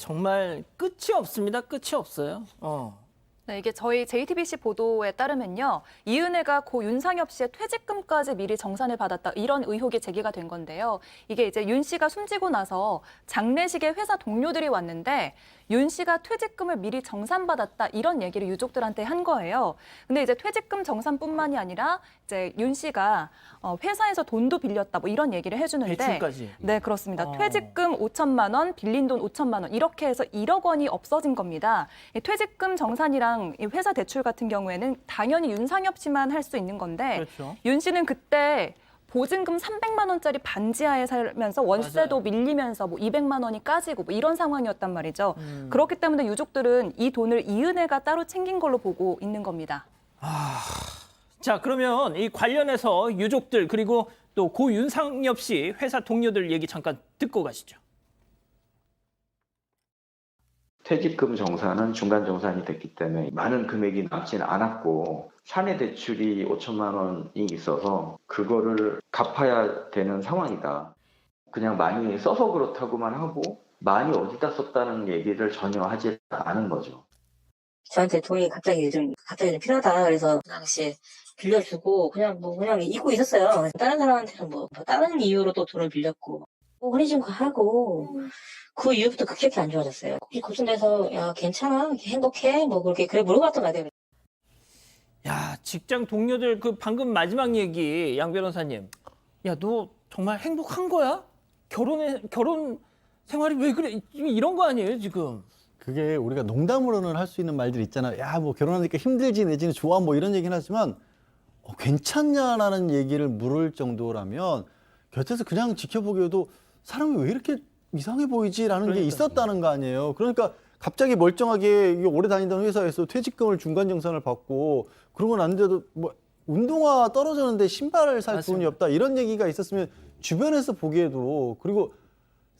정말 끝이 없습니다. 끝이 없어요. 네, 이게 저희 JTBC 보도에 따르면요. 이은혜가 고 윤상엽 씨의 퇴직금까지 미리 정산을 받았다. 이런 의혹이 제기가 된 건데요. 이게 이제 윤 씨가 숨지고 나서 장례식에 회사 동료들이 왔는데 윤 씨가 퇴직금을 미리 정산받았다. 이런 얘기를 유족들한테 한 거예요. 근데 이제 퇴직금 정산뿐만이 아니라 이제 윤 씨가 회사에서 돈도 빌렸다. 뭐 이런 얘기를 해주는데. 대출까지. 네, 그렇습니다. 퇴직금 5천만 원, 빌린 돈 5천만 원 이렇게 해서 1억 원이 없어진 겁니다. 이 퇴직금 정산이랑 이 회사 대출 같은 경우에는 당연히 윤상엽 씨만 할 수 있는 건데 그렇죠. 윤 씨는 그때 보증금 300만 원짜리 반지하에 살면서 월세도 밀리면서 뭐 200만 원이 까지고 뭐 이런 상황이었단 말이죠. 그렇기 때문에 유족들은 이 돈을 이은혜가 따로 챙긴 걸로 보고 있는 겁니다. 자, 그러면 이 관련해서 유족들 그리고 또 고 윤상엽 씨 회사 동료들 얘기 잠깐 듣고 가시죠. 퇴직금 정산은 중간 정산이 됐기 때문에 많은 금액이 남지는 않았고 사내 대출이 5천만 원이 있어서 그거를 갚아야 되는 상황이다. 그냥 많이 써서 그렇다고만 하고 많이 어디다 썼다는 얘기를 전혀 하지 않은 거죠. 저한테 돈이 갑자기 좀 필요하다. 그래서 그 당시에 빌려주고 그냥 잊고 있었어요. 다른 사람한테는 뭐 다른 이유로 또 돈을 빌렸고 혼인신고 하고 그 이후부터 급격히 안 좋아졌어요. 걱정돼서 야 괜찮아 행복해 뭐 그렇게 그래 물어봤던 것 같아요. 야, 직장 동료들 그 방금 마지막 얘기 양 변호사님. 야, 너 정말 행복한 거야? 결혼 생활이 왜 그래? 이런 거 아니에요, 지금? 그게 우리가 농담으로는 할 수 있는 말들 있잖아요. 야, 뭐 결혼하니까 힘들지 내지는 좋아 뭐 이런 얘기는 하지만 괜찮냐라는 얘기를 물을 정도라면 곁에서 그냥 지켜보기에도 사람이 왜 이렇게 이상해 보이지라는 게 있었다는 거 아니에요. 그러니까 갑자기 멀쩡하게 이게 오래 다니던 회사에서 퇴직금을 중간 정산을 받고 그러고 났는데도 뭐 운동화 떨어졌는데 신발을 살 돈이 없다 이런 얘기가 있었으면 주변에서 보기에도 그리고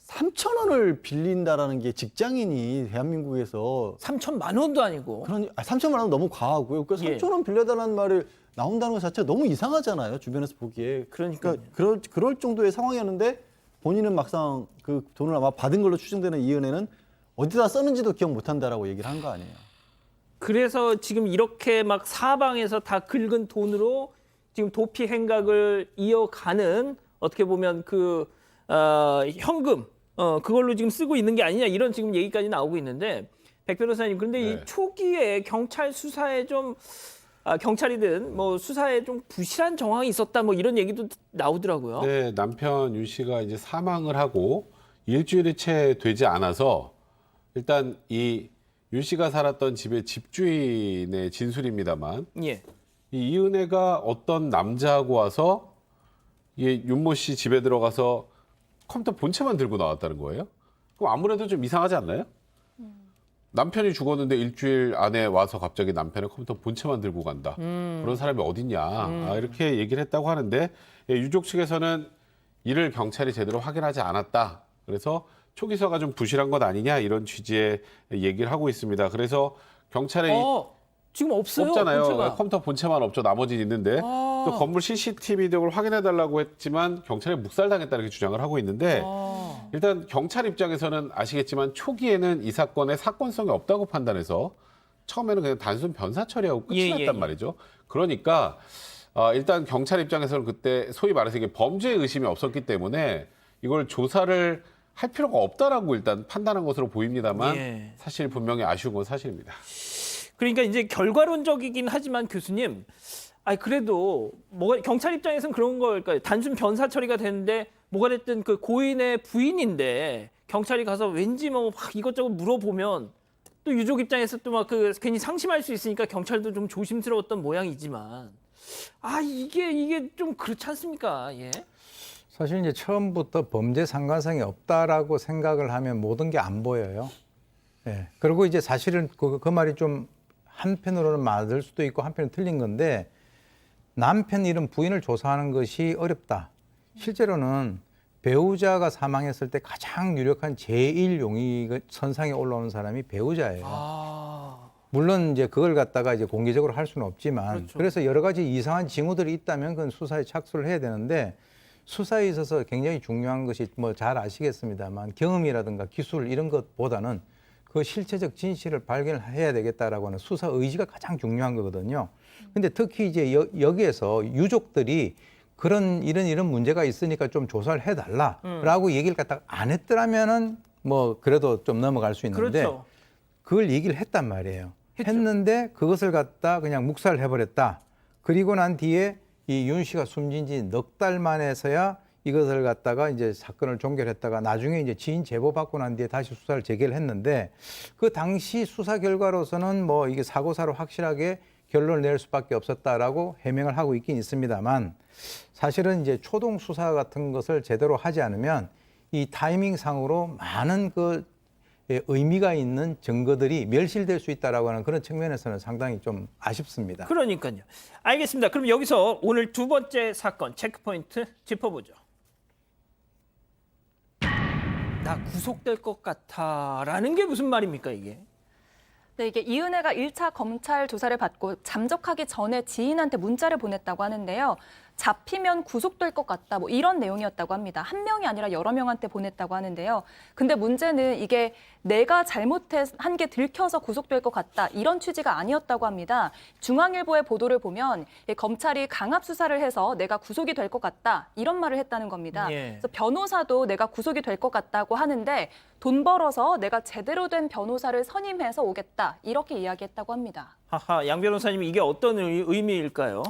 3,000원을 빌린다라는 게 직장인이 대한민국에서 3천만 원도 아니고. 3천만 원은 너무 과하고요. 그러니까 3,000원 빌려달라는 말을 나온다는 것 자체가 너무 이상하잖아요. 주변에서 보기에. 그러니까 그럴 정도의 상황이었는데 본인은 막상 그 돈을 아마 받은 걸로 추정되는 이은혜는 어디다 썼는지도 기억 못한다라고 얘기를 한 거 아니에요. 그래서 지금 이렇게 막 사방에서 다 긁은 돈으로 지금 도피 행각을 이어가는 어떻게 보면 그 현금 그걸로 지금 쓰고 있는 게 아니냐 이런 지금 얘기까지 나오고 있는데 백 변호사님 그런데 이 초기에 경찰 수사에 좀 경찰이든 뭐 수사에 좀 부실한 정황이 있었다 뭐 이런 얘기도 나오더라고요. 네, 남편 윤 씨가 이제 사망을 하고 일주일이 채 되지 않아서 일단 이 윤 씨가 살았던 집의 집주인의 진술입니다만 예. 이 이은혜가 어떤 남자하고 와서 이 윤모 씨 집에 들어가서 컴퓨터 본체만 들고 나왔다는 거예요? 그럼 아무래도 좀 이상하지 않나요? 남편이 죽었는데 일주일 안에 와서 갑자기 남편의 컴퓨터 본체만 들고 간다. 그런 사람이 어딨냐. 이렇게 얘기를 했다고 하는데 유족 측에서는 이를 경찰이 제대로 확인하지 않았다. 그래서 초기서가 좀 부실한 것 아니냐 이런 취지의 얘기를 하고 있습니다. 그래서 경찰에 지금 없어요. 없잖아요. 본체가. 컴퓨터 본체만 없죠. 나머지는 있는데 또 건물 CCTV 등을 확인해달라고 했지만 경찰에 묵살당했다 이렇게 주장을 하고 있는데 일단 경찰 입장에서는 아시겠지만 초기에는 이 사건의 사건성이 없다고 판단해서 처음에는 그냥 단순 변사 처리하고 끝이 났단 말이죠. 그러니까 일단 경찰 입장에서는 그때 소위 말해서 이게 범죄 의심이 없었기 때문에 이걸 조사를 할 필요가 없다라고 일단 판단한 것으로 보입니다만 사실 분명히 아쉬운 건 사실입니다. 그러니까 이제 결과론적이긴 하지만 교수님, 그래도 뭐가 경찰 입장에서는 그런 걸까요? 단순 변사 처리가 되는데 뭐가 됐든 그 고인의 부인인데 경찰이 가서 왠지 뭐 막 이것저것 물어보면 또 유족 입장에서 또 막 그 괜히 상심할 수 있으니까 경찰도 좀 조심스러웠던 모양이지만 이게 좀 그렇지 않습니까? 예. 사실 이제 처음부터 범죄 상관성이 없다라고 생각을 하면 모든 게 안 보여요. 예. 그리고 이제 사실은 그 말이 좀 한편으로는 맞을 수도 있고 한편은 틀린 건데 남편 이름 부인을 조사하는 것이 어렵다. 실제로는 배우자가 사망했을 때 가장 유력한 제1용의 선상에 올라오는 사람이 배우자예요. 물론 이제 그걸 갖다가 이제 공개적으로 할 수는 없지만 그래서 여러 가지 이상한 징후들이 있다면 그건 수사에 착수를 해야 되는데 수사에 있어서 굉장히 중요한 것이 뭐 잘 아시겠습니다만 경험이라든가 기술 이런 것보다는 그 실체적 진실을 발견해야 되겠다라고 하는 수사 의지가 가장 중요한 거거든요. 근데 특히 이제 여기에서 유족들이 이런 문제가 있으니까 좀 조사를 해달라라고 얘기를 갖다가 안 했더라면은 뭐 그래도 좀 넘어갈 수 있는데 그렇죠. 그걸 얘기를 했단 말이에요. 했죠. 했는데 그것을 갖다 그냥 묵살을 해버렸다. 그리고 난 뒤에 이 윤 씨가 숨진 지 넉 달 만에서야 이것을 갖다가 이제 사건을 종결했다가 나중에 이제 지인 제보 받고 난 뒤에 다시 수사를 재개를 했는데 그 당시 수사 결과로서는 뭐 이게 사고사로 확실하게 결론을 낼 수밖에 없었다라고 해명을 하고 있긴 있습니다만 사실은 이제 초동 수사 같은 것을 제대로 하지 않으면 이 타이밍상으로 많은 그 의미가 있는 증거들이 멸실될 수 있다라고 하는 그런 측면에서는 상당히 좀 아쉽습니다. 그러니까요. 알겠습니다. 그럼 여기서 오늘 두 번째 사건 체크포인트 짚어보죠. 나 구속될 것 같아라는 게 무슨 말입니까 이게? 네, 이게 이은혜가 1차 검찰 조사를 받고 잠적하기 전에 지인한테 문자를 보냈다고 하는데요. 잡히면 구속될 것 같다, 뭐 이런 내용이었다고 합니다. 한 명이 아니라 여러 명한테 보냈다고 하는데요. 근데 문제는 이게 내가 잘못한 게 들켜서 구속될 것 같다, 이런 취지가 아니었다고 합니다. 중앙일보의 보도를 보면 검찰이 강압 수사를 해서 내가 구속이 될 것 같다, 이런 말을 했다는 겁니다. 예. 그래서 변호사도 내가 구속이 될 것 같다고 하는데 돈 벌어서 내가 제대로 된 변호사를 선임해서 오겠다, 이렇게 이야기했다고 합니다. 하하, 양 변호사님 이게 어떤 의미일까요?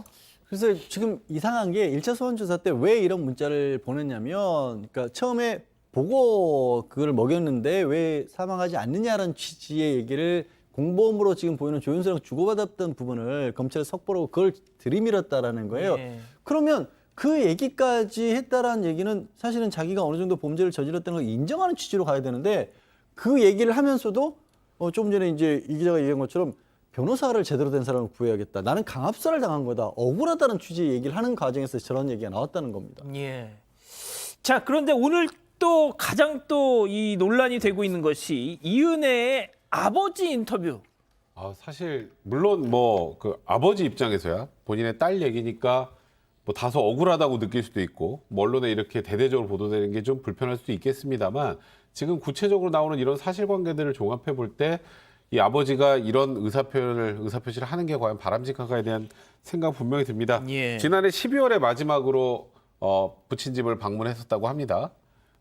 그래서 지금 이상한 게 1차 소환조사 때 왜 이런 문자를 보냈냐면, 그러니까 처음에 보고 그걸 먹였는데 왜 사망하지 않느냐라는 취지의 얘기를 공범으로 지금 보이는 조윤수랑 주고받았던 부분을 검찰 석보로 그걸 들이밀었다라는 거예요. 예. 그러면 그 얘기까지 했다라는 얘기는 사실은 자기가 어느 정도 범죄를 저질렀다는 걸 인정하는 취지로 가야 되는데 그 얘기를 하면서도 조금 전에 이제 이 기자가 얘기한 것처럼 변호사를 제대로 된 사람을 구해야겠다. 나는 강압사를 당한 거다. 억울하다는 취지의 얘기를 하는 과정에서 저런 얘기가 나왔다는 겁니다. 예. 자, 그런데 오늘 또 가장 또 이 논란이 되고 있는 것이 이은혜의 아버지 인터뷰. 사실 물론 뭐 그 아버지 입장에서야 본인의 딸 얘기니까 뭐 다소 억울하다고 느낄 수도 있고 뭐 언론에 이렇게 대대적으로 보도되는 게 좀 불편할 수도 있겠습니다만 지금 구체적으로 나오는 이런 사실관계들을 종합해 볼 때 이 아버지가 이런 의사표시를 하는 게 과연 바람직한가에 대한 생각 분명히 듭니다. 예. 지난해 12월에 마지막으로 부친 집을 방문했었다고 합니다.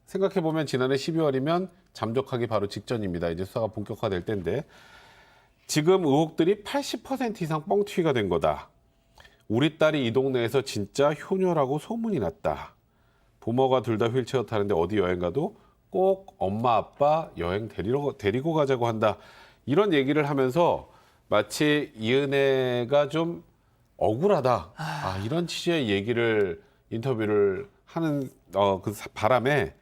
생각해 보면 지난해 12월이면 잠적하기 바로 직전입니다. 이제 수사가 본격화될 때인데 지금 의혹들이 80% 이상 뻥튀기가 된 거다. 우리 딸이 이 동네에서 진짜 효녀라고 소문이 났다. 부모가 둘 다 휠체어 타는데 어디 여행 가도 꼭 엄마 아빠 여행 데리고 가자고 한다. 이런 얘기를 하면서 마치 이은혜가 좀 억울하다. 이런 취지의 인터뷰를 하는 그 바람에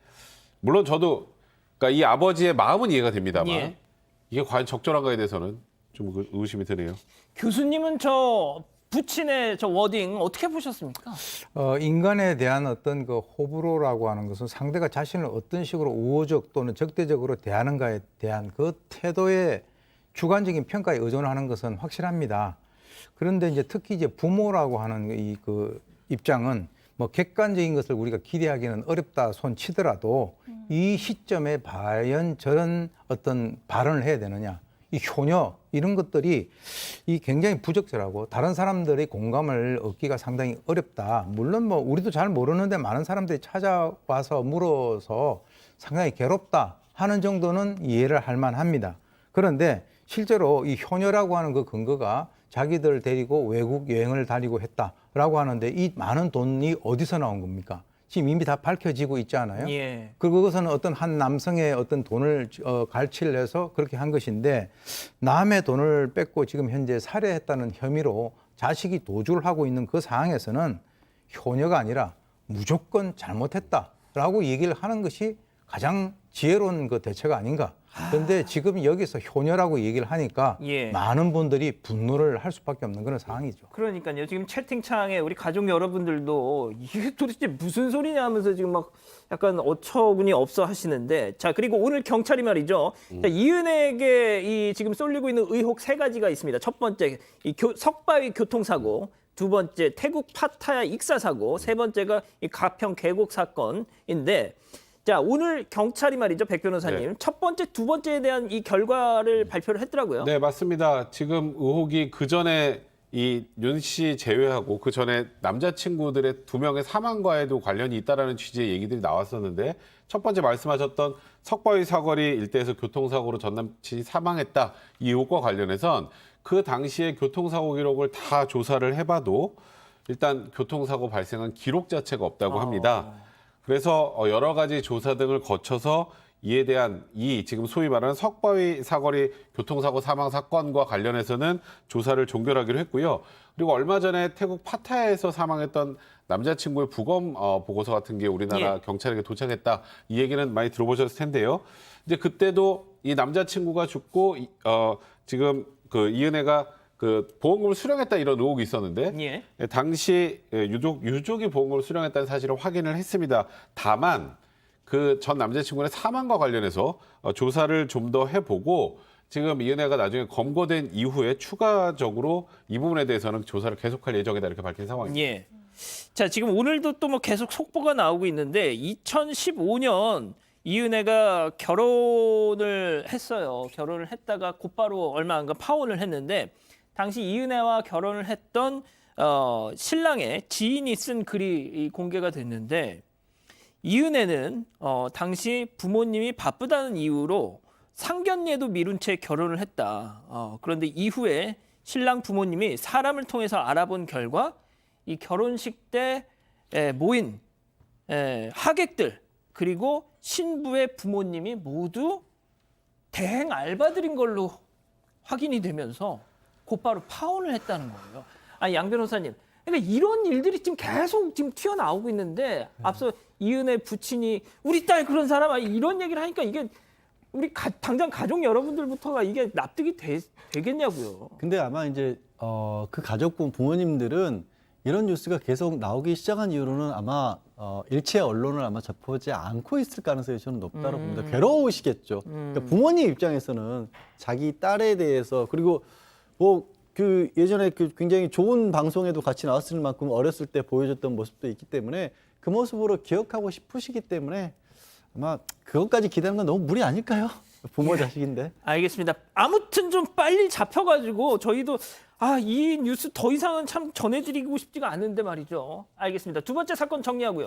물론 저도 그러니까 이 아버지의 마음은 이해가 됩니다만 예. 이게 과연 적절한가에 대해서는 좀 의심이 드네요. 교수님은 저 부친의 저 워딩 어떻게 보셨습니까? 인간에 대한 어떤 그 호불호라고 하는 것은 상대가 자신을 어떤 식으로 우호적 또는 적대적으로 대하는가에 대한 그 태도의 주관적인 평가에 의존하는 것은 확실합니다. 그런데 이제 특히 이제 부모라고 하는 이 그 입장은 뭐 객관적인 것을 우리가 기대하기는 어렵다 손 치더라도 이 시점에 과연 저런 어떤 발언을 해야 되느냐, 이 효녀 이런 것들이 이 굉장히 부적절하고 다른 사람들의 공감을 얻기가 상당히 어렵다. 물론 뭐 우리도 잘 모르는데 많은 사람들이 찾아와서 물어서 상당히 괴롭다 하는 정도는 이해를 할 만합니다. 그런데 실제로 이 효녀라고 하는 그 근거가 자기들 데리고 외국 여행을 다니고 했다라고 하는데 이 많은 돈이 어디서 나온 겁니까? 지금 이미 다 밝혀지고 있잖아요. 예. 그리고 그것은 어떤 한 남성의 어떤 돈을 갈취를 해서 그렇게 한 것인데 남의 돈을 뺏고 지금 현재 살해했다는 혐의로 자식이 도주를 하고 있는 그 상황에서는 효녀가 아니라 무조건 잘못했다라고 얘기를 하는 것이 가장 지혜로운 그 대처가 아닌가. 그런데 지금 여기서 효녀라고 얘기를 하니까 예. 많은 분들이 분노를 할 수밖에 없는 그런 상황이죠. 그러니까요. 지금 채팅창에 우리 가족 여러분들도 이게 도대체 무슨 소리냐 하면서 지금 막 약간 어처구니 없어 하시는데, 자, 그리고 오늘 경찰이 말이죠. 자, 이은혜에게 이 지금 쏠리고 있는 의혹 3가지가 있습니다. 첫 번째, 이 석바위 교통사고. 두 번째, 태국 파타야 익사 사고. 세 번째가 이 가평 계곡 사건인데, 자, 오늘 경찰이 말이죠, 백 변호사님. 네. 첫 번째, 두 번째에 대한 이 결과를 발표를 했더라고요. 네, 맞습니다. 지금 의혹이 그 전에 이 윤 씨 제외하고 그 전에 남자친구들의 2명의 사망과에도 관련이 있다라는 취지의 얘기들이 나왔었는데 첫 번째 말씀하셨던 석바위 사거리 일대에서 교통사고로 전 남친이 사망했다 이 의혹과 관련해선 그 당시의 교통사고 기록을 다 조사를 해봐도 일단 교통사고 발생한 기록 자체가 없다고 합니다. 그래서 여러 가지 조사 등을 거쳐서 이에 대한 이 지금 소위 말하는 석바위 사거리 교통사고 사망 사건과 관련해서는 조사를 종결하기로 했고요. 그리고 얼마 전에 태국 파타야에서 사망했던 남자친구의 부검 보고서 같은 게 우리나라 예. 경찰에게 도착했다. 이 얘기는 많이 들어보셨을 텐데요. 이제 그때도 이 남자친구가 죽고 지금 그 이은혜가 그 보험금을 수령했다 이런 의혹이 있었는데 예. 당시 유족이 보험금을 수령했다는 사실을 확인을 했습니다. 다만 그 전 남자친구의 사망과 관련해서 조사를 좀 더 해보고 지금 이은혜가 나중에 검거된 이후에 추가적으로 이 부분에 대해서는 조사를 계속할 예정이다 이렇게 밝힌 상황입니다. 예. 자, 지금 오늘도 또 뭐 계속 속보가 나오고 있는데 2015년 이은혜가 결혼을 했어요. 결혼을 했다가 곧바로 얼마 안 가 파혼을 했는데 당시 이은혜와 결혼을 했던 신랑의 지인이 쓴 글이 공개가 됐는데 이은혜는 당시 부모님이 바쁘다는 이유로 상견례도 미룬 채 결혼을 했다. 그런데 이후에 신랑 부모님이 사람을 통해서 알아본 결과 이 결혼식 때 모인 하객들 그리고 신부의 부모님이 모두 대행 알바들인 걸로 확인이 되면서 곧바로 파혼을 했다는 거예요. 아니, 양 변호사님, 그러니까 이런 일들이 지금 계속 지금 튀어나오고 있는데 앞서 이은혜 부친이 우리 딸 그런 사람 아니 이런 얘기를 하니까 이게 우리 당장 가족 여러분들부터가 이게 납득이 되겠냐고요. 근데 아마 이제 그 가족분 부모님들은 이런 뉴스가 계속 나오기 시작한 이후로는 아마 일체 언론을 아마 접하지 않고 있을 가능성이 저는 높다고 봅니다. 괴로우시겠죠. 그러니까 부모님 입장에서는 자기 딸에 대해서 그리고 뭐 그 예전에 그 굉장히 좋은 방송에도 같이 나왔을 만큼 어렸을 때 보여줬던 모습도 있기 때문에 그 모습으로 기억하고 싶으시기 때문에 아마 그것까지 기대하는 건 너무 무리 아닐까요? 부모 자식인데. 알겠습니다. 아무튼 좀 빨리 잡혀가지고 저희도 이 뉴스 더 이상은 참 전해드리고 싶지가 않은데 말이죠. 알겠습니다. 두 번째 사건 정리하고요.